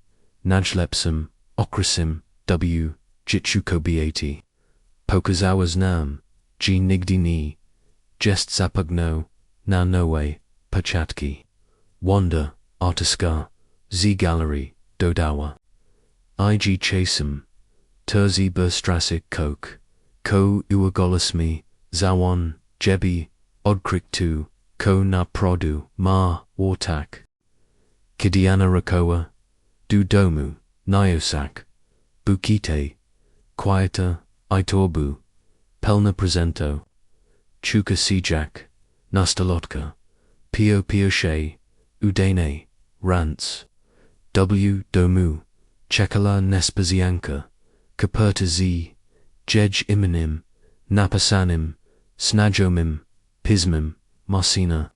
Najlepsum, Okrasim, W, Jitsukobiati. Pokazawas Nam, G Nigdi Ni, Jest Zapugno, Na Noe, Pachatki. Wanda, Artiska, Z Gallery, Dodawa. IG Chasem, Terzi Berstrasik Coke, Ko Uagolismi, Zawan, Jebi, Odkrik 2, Ko Na Produ, Ma, Wartak. Kidiana Rakoa, Dudomu, Nyosak, Bukite, Quieta, Itorbu, Pelna Presento, Chuka Sijak, Nastalotka, Pio Pioshe, Udane, Rants, W. Domu, Chekala Nespazianka, Kaperta Z, Jej Iminim, Napasanim, Snajomim, Pismim, Marcina,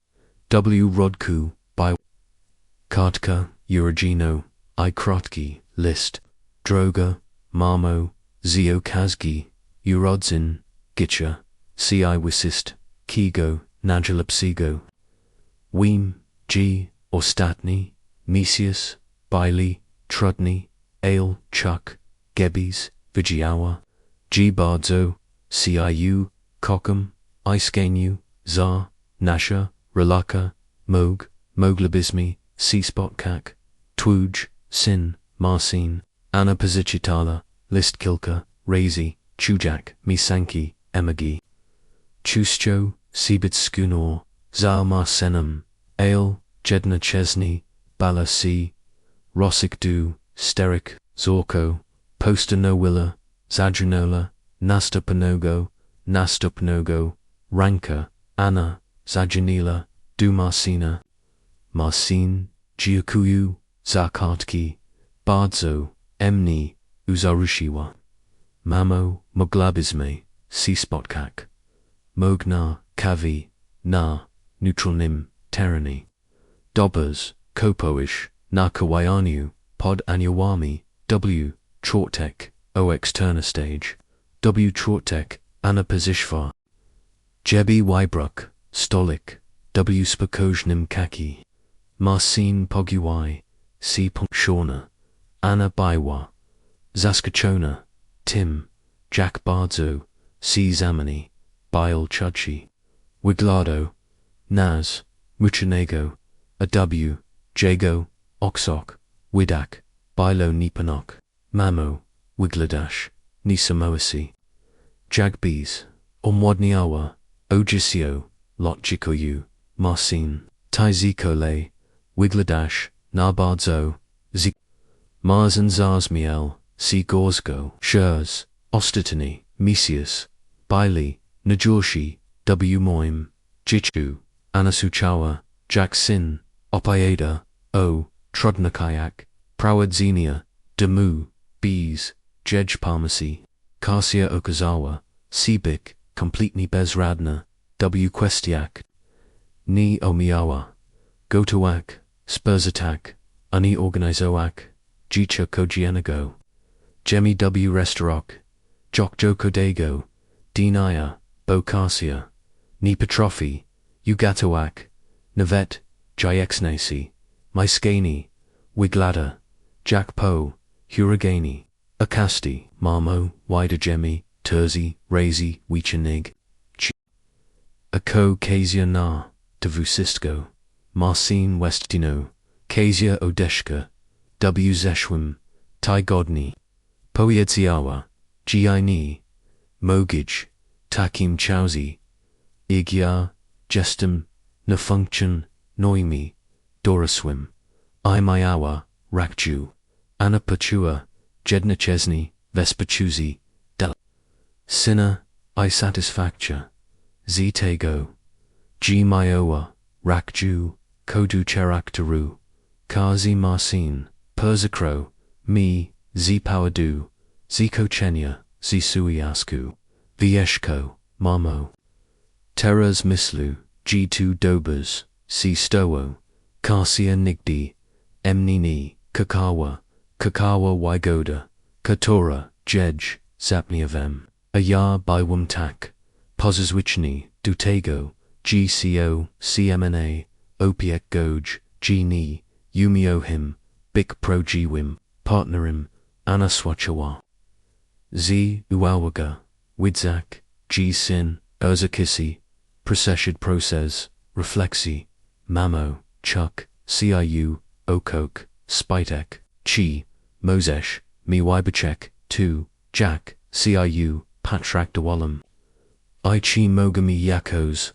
W. Rodku, by Kartka, Uragino, Ikrotki, List, Droga, Marmo, Zio Kazgi, Urodzin, Gitcha, Ci Wisist, Kigo, Najalapsigo. Weem, G, Ostatni, Mesius, Bailey, Trudni, Ale, Chuck, Gebbies, Vigiawa, G Bardzo, Ciu, Cockham, Iskanu, Zar, Nasha, Relaka, Moog, Moglabismi, C-Spotkak, Twuj, Sin, Marcin, Anna Pazichitala, Listkilka, Razi, Chujak, Misanki, Emagi. Chustjo, Sibit Skunor, Zar Marsenum, Ale, Jedna Chesney, Bala C, Rossik Du, Sterik, Zorko, Posta Nowilla, Zajunola, Nasta Panogo, Nastupnogo, Ranka, Anna, Zajanila, Du Marcina, Marcin, Giakuyu, Zakartki, Bardzo, Emni, Uzarushiwa. Mamo, Moglabizme, C-Spotkak. Mogna, Kavi, Na, Neutralnim, Terani. Dobbers, Kopoish, Na Kawayanu, Pod Anyawami, W, Chortek, OX Turner Stage. W Chortek, Anna Pazishvar. Jebi Wybruk, Stolik, W Spokojnim Kaki. Marcin Pogiwai, C. Shawna, Anna Baiwa, Zaskachona, Tim, Jack Bardzo, C. Zamani, Bile Chudchi, Wiglado, Naz, Muchanego, A.W., Jago, Oksok, Widak, Bilo Nipanok, Mamo, Wigladash, Nisamoasi, Jagbees, Omwadniawa, Ojisio, Lotjikoyu, Marcin, Taizikole, Wigladash, Narbardzo, Zik, Mars and Zarzmiel, C. Gorzgo, Shurs, Ostertany, Mesius, Bailey, Najorshi, W. Moim, Jichu, Anasuchawa, Jacksin, Opayeda, O. Trudnakayak, Prawadzenia, Damu, Bees, Jedge Pharmacy, Karsia Okazawa, Sibik, Completely Bezradna, W. Questiak, Ni Omiyawa, Gotowak, Spurzatak, Ani Organizoak, Jicha Kojienago, Jemmy W. Restorok, Jokjo Kodego, Dinaya, Bokarsia, Ni Petrofi, Ugatowak, Navet, Jayexnasi, Myskani, Wiglada, Jack Poe, Huragani, Akasti, Marmo, Widajemi, Terzi, Razi, Wichanig, Ako Kazia Na, Tavusistko, Marcin Westino, Kazia Odeshka, W. Zeshwim, Tygodni, Poyedziawa, Giini, Mogij, Takim Chowzi, Igya, Jestem, Nafunction, Noimi, Doraswim, Imayawa, Rakju, Anapachua, Jedna Chesney, Vespachuzi, Del Sinna, I Satisfacture, Ztego, G Myowa, Rakju, Kodu Cheraktaru, Kazi Marcin, Perzakro, Mi, Z Powadu, Ziko Chenya, Zisuiasku, Vieshko, Marmo, Teras Mislu, G2 Dobers, C Stowo, Karsia Nigdi, Emnini, Kakawa, Kakawa Wygoda, Katora, Jedge, Zapniavem, Ayar Bywumtak, Pozizwichni, Dutego, GCO, CMNA, Opiek Goj, Gni, Umiohim, Bik Pro Gwim, Partnerim, Anaswachawa, Z Uawaga, Widzak, G Sin, Urzakisi, Processid Process, Reflexi, Mamo, Chuck, CIU, Okok, Spitek, Chi, Mozesh, Miwybachek, 2, Jack, CIU, Patrak Dawalam, Ichi Mogami Yakos,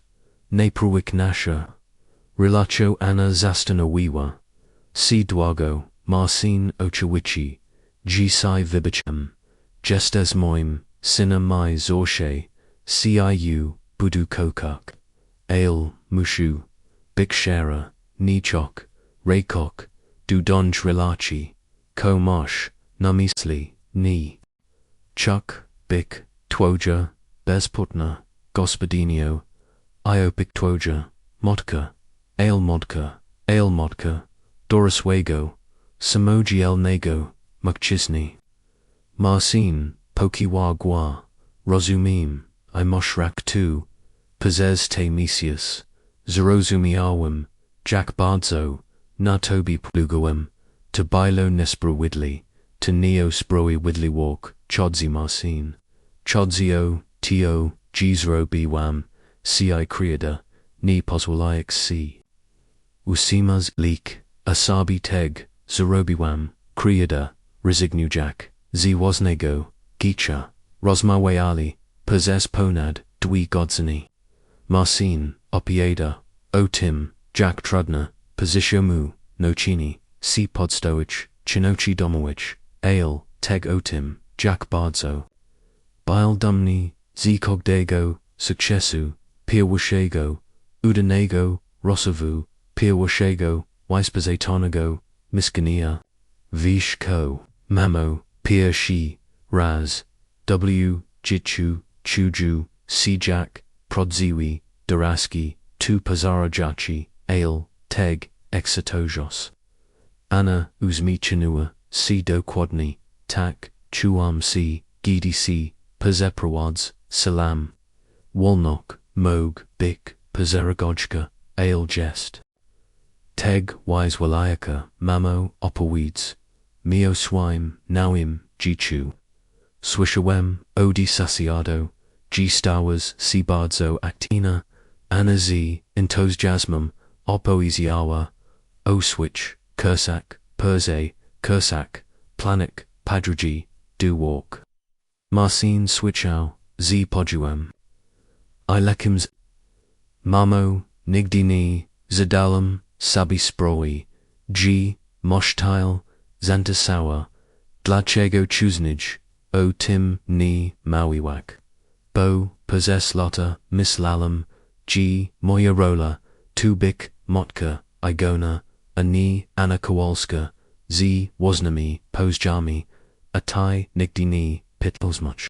Naprowik Nasha, Rilacho Anna Zastanawiwa, C Dwago, Marcin Ochawichi, Gsai Vibachem, Gestes Moim, Sina Mai Zorshe, CIU, Budu Kokak, Ale, Mushu, Bikshara, Nichok, Raykok, Dudonj Rilachi, Komosh, Namisli, Ni, Chuk, Bik, Twoja, Bezputna, Gospodinio, Iopik Twoja, Modka, Ale Modka, Doraswego, Samoji El Nego, Mukchisni, Marcin, Pokiwa Gwa, Rozumim, Imoshrak 2, Pazez Te Mesius, Zerozumi Arwim, Jack Bardzo, Natobi Plugawim, Tabilo Nespro Widley, to Neo Sproy Widley Walk, Chodzi Marcin, Chodzio, Tio, Gizro Biwam, Ci Creada, Ni Poswalayak C. Usimas Leak, Asabi Teg, Zerobiwam, Creada, Resignujak, Z Woznego, Gicha, Rosmawayali, Possess Ponad, Dwi Godzani, Marcin, Opieda, Otim, Jack Trudna, Positiomu, Nochini, C Podstowich, Chinochi Domowich, Ale, Teg Otim, Jack Bardzo, Bile Dumni, Z Kogdego, Successu, Pirwashego, Udanego, Rosavu, Pirwashego, Weispazatonago, Miskania, Vish Ko, Mamo, Pir Shi, Raz, W, Jichu, Chuju, C Jack, Prodziwi, Daraski, Tu Pazarajachi, Ale, Teg, Exatojos, Anna, Uzmichanua, C Doquadni, Tak, Chuam C, Gidi C, Pazeprawads, Salam, Walnok, Moog, Bik, Pazeragojka, Ale Jest, Teg wise walayaka, mamo, opaweeds, mio swime, nawim, jichu. Swishawem, odi saciado, g stowers, si bardzo actina, Anna z, intos jasmum, opoesiawa, o switch, kursak, perse, kursak, planik, padruji, do walk. Marcin switchow, z poduem. Ilekims Mamo, nigdini, zadalum, sabi sproi, g, moshtail, zantasawa, dlaczego chuznij, o tim, ni, mawiwak. Bo, possess lotta, mislalam, g, moja rola, tubik, motka, igona, ani, Anna Kowalska, z, woznami, pozjami, atai, nigdini, pitlsmuch.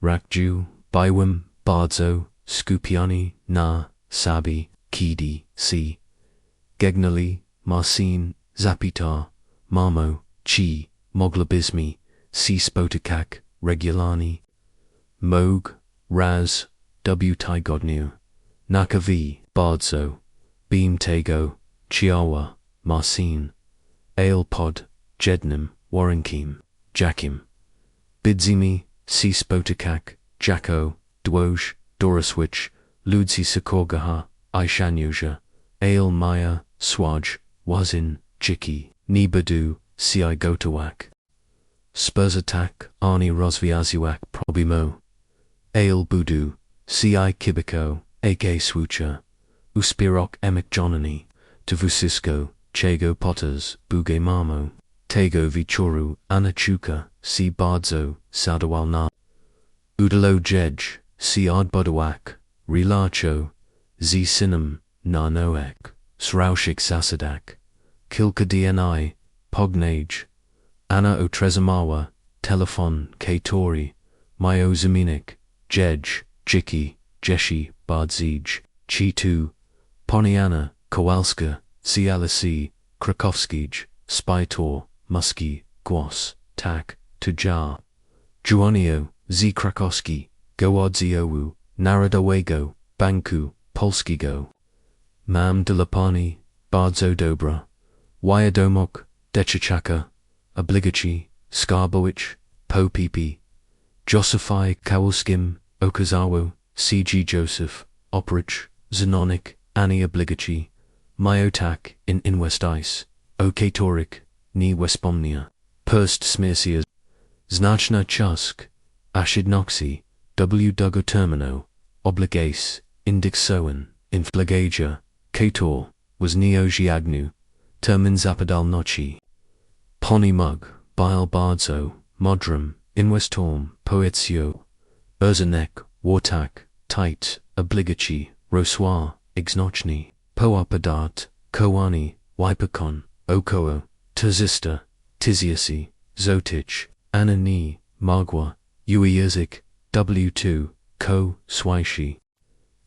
Rakju, bywim, bardzo, skupiani, na, sabi, kidi, si. Gegnali, Marcin, zapitar, mamo, chi, moglabizmi, si spotikak, regulani. Mog, raz, w tygodniu. Nakavi, bardzo, beam tego, chiawa, Marcin. Ale pod, jednim, warinkim, jakim. Bidzimi, si spotikak, jako, dwoj, doraswich, ludzi sikorgaha, ishanyuja, ale maya, swaj, wazin, jiki, nibadu, si gotawak. Spurzatak, arni rozviaziwak probimo. Ale budu, si kibiko, ak swucha, uspirok emek jonani, tavusisko, chego potters, buge mamo, tego vichoru, anachuka, si bardzo, sadawal na. Udalo jej, si ardbudawak, rilacho, z sinam, na noek, sraushik sasadak, kilka dni, pognage, Anna o trezamawa, telefon, katori, myo zaminik, jej, jiki, jeshi, bardzij, chitu, poniana, kowalska, sialasi, krakowskij, spytor, muski, głos, tak, tujar. Juanio, z krakowski, gowodziowu, narodowego, banku, polskiego. Mam de lapani, bardzo dobra, wiadomok, dechichaka, obligaci, skarbowicz, po pipi. Josify Kowalskim, Okazawa, C.G. Joseph, Oprich, Zanonik, Ani Obligaci, Myotak in Inwestice, Okatorik, Ni Westpomnia, Perst Smirsias, Znachna Chusk, Ashidnoxi, W. Dugotermino, Obligace, Indixoan, Inflagaja, Kator, was Neogiagnu, Termin Zapadal Nochi. Pony Mug, Bile Bardzo, Modrum, Inwestorm, Poetio, Urzanek, Wartak, Tight, Obligaci, Rosoir, Ignochni, Poapadat, Kowani, Wipacon, Okoa, Terzista, Tiziasi, Zotich, Anani, Magwa, Uiyazik, W2, Ko, Swaishi.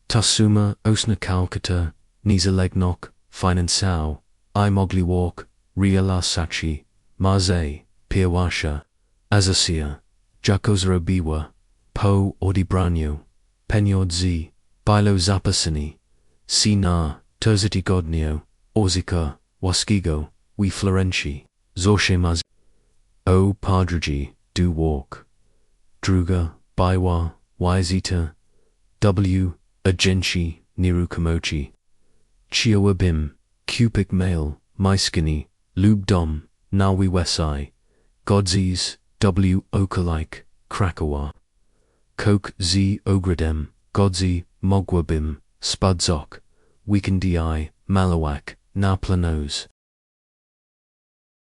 Tasuma, Osna Kalkata, Nizalegnok, Finansau, I Mogli Walk, Riala Sachi, Marze, Piawasha, Azasia, Jakozrobiwa, Po Odibranyo, Penyodzi, Bilo Zapasini, Sina, Terziti Godnio, Orzika, Waskigo, We Florenci, Zoshemaz, O Padruji, Do Walk, Druga, Baiwa, Wizita, W, Agenci, Nirukamochi, Chiawabim, Cupic Male, Maiskini, Lube Dom, Nawi Wesai, Godzis, W. Okalike, Krakawa, Coke Z. Ogradem, Godzi, Mogwabim, Spudzok, Weekendii, Malawak, Naplanos.